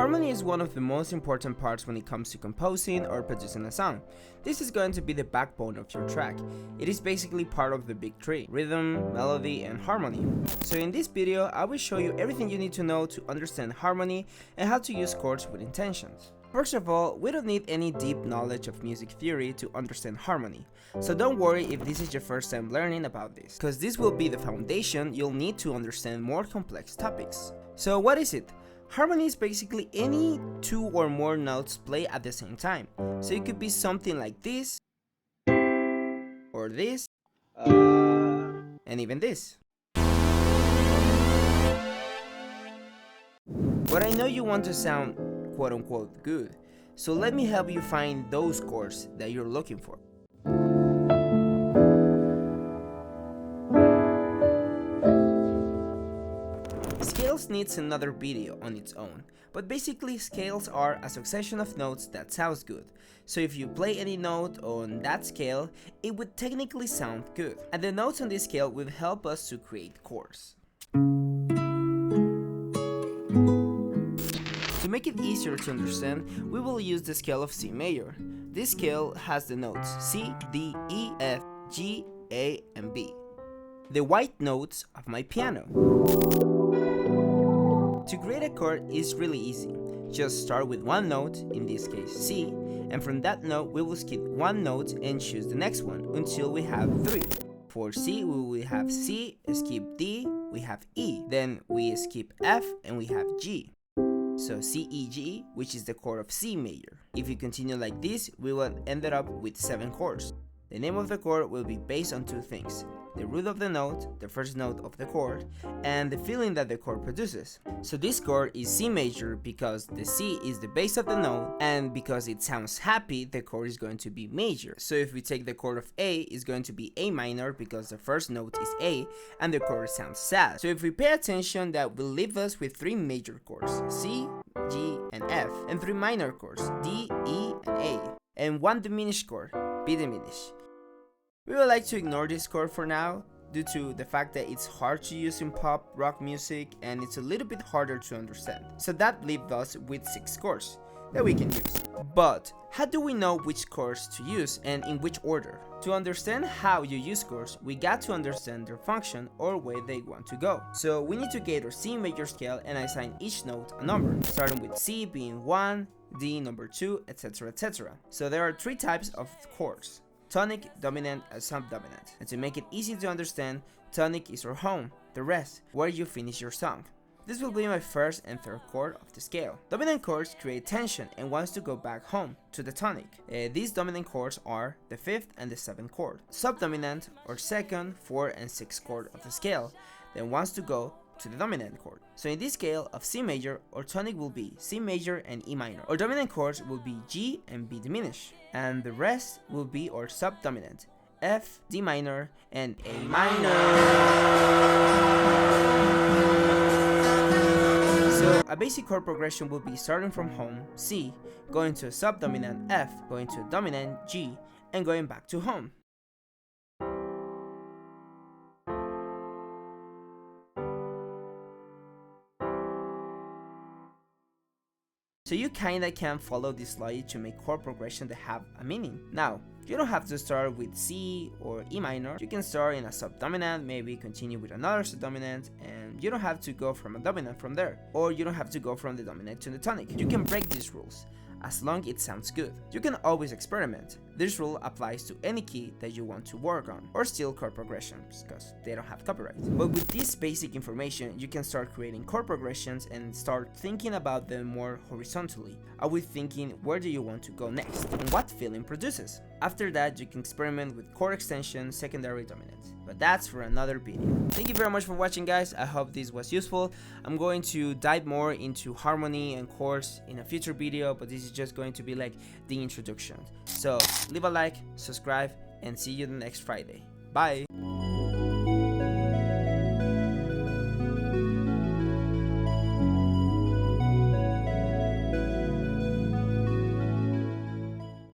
Harmony is one of the most important parts when it comes to composing or producing a song. This is going to be the backbone of your track. It is basically part of the big three: rhythm, melody, and harmony. So in this video, I will show you everything you need to know to understand harmony and how to use chords with intentions. First of all, we don't need any deep knowledge of music theory to understand harmony, so don't worry if this is your first time learning about this, because this will be the foundation you'll need to understand more complex topics. So what is it? Harmony is basically any two or more notes play at the same time, so it could be something like this, or this, and even this. But I know you want to sound quote-unquote good, so let me help you find those chords that you're looking for. Scales needs another video on its own, but basically scales are a succession of notes that sounds good, so if you play any note on that scale, it would technically sound good, and the notes on this scale will help us to create chords. To make it easier to understand, we will use the scale of C major. This scale has the notes C, D, E, F, G, A, and B, the white notes of my piano. To create a chord is really easy. Just start with one note, in this case C, and from that note we will skip one note and choose the next one until we have three. For C, we will have C, skip D, we have E, then we skip F and we have G. So C, E, G, which is the chord of C major. If you continue like this, we will end up with 7 chords. The name of the chord will be based on two things: the root of the note, the first note of the chord, and the feeling that the chord produces. So this chord is C major because the C is the base of the note, and because it sounds happy, the chord is going to be major. So if we take the chord of A, it's going to be A minor because the first note is A and the chord sounds sad. So if we pay attention, that will leave us with 3 major chords: C, G, and F, and 3 minor chords: D, E, and A, and 1 diminished chord, B diminished. We would like to ignore this chord for now, due to the fact that it's hard to use in pop rock music and it's a little bit harder to understand. So that leaves us with 6 chords that we can use. But how do we know which chords to use and in which order? To understand how you use chords, we got to understand their function or where they want to go. So we need to get our C major scale and assign each note a number, starting with C being 1, D number 2, etc, etc. So there are 3 types of chords: tonic, dominant, and subdominant. And to make it easy to understand, tonic is your home, the rest, where you finish your song. This will be my first and third chord of the scale. Dominant chords create tension and wants to go back home to the tonic. These dominant chords are the 5th and the 7th chord. Subdominant or 2nd, 4th, and 6th chord of the scale then wants to go to the dominant chord. So in this scale of C major, our tonic will be C major and E minor. Our dominant chords will be G and B diminished, and the rest will be our subdominant: F, D minor, and A minor. So a basic chord progression will be starting from home, C, going to a subdominant F, going to a dominant G, and going back to home. So you kinda can follow this logic to make chord progression that have a meaning. Now, you don't have to start with C or E minor. You can start in a subdominant, maybe continue with another subdominant, and you don't have to go from a dominant from there. Or you don't have to go from the dominant to the tonic. You can break these rules, as long it sounds good. You can always experiment. This rule applies to any key that you want to work on, or still chord progressions, because they don't have copyright. But with this basic information, you can start creating chord progressions and start thinking about them more horizontally, always thinking where do you want to go next, and what feeling produces. After that, you can experiment with chord extension, secondary, dominant. But that's for another video. Thank you very much for watching, guys. I hope this was useful. I'm going to dive more into harmony and chords in a future video, but this is just going to be like the introduction. So leave a like, subscribe, and see you the next Friday. Bye!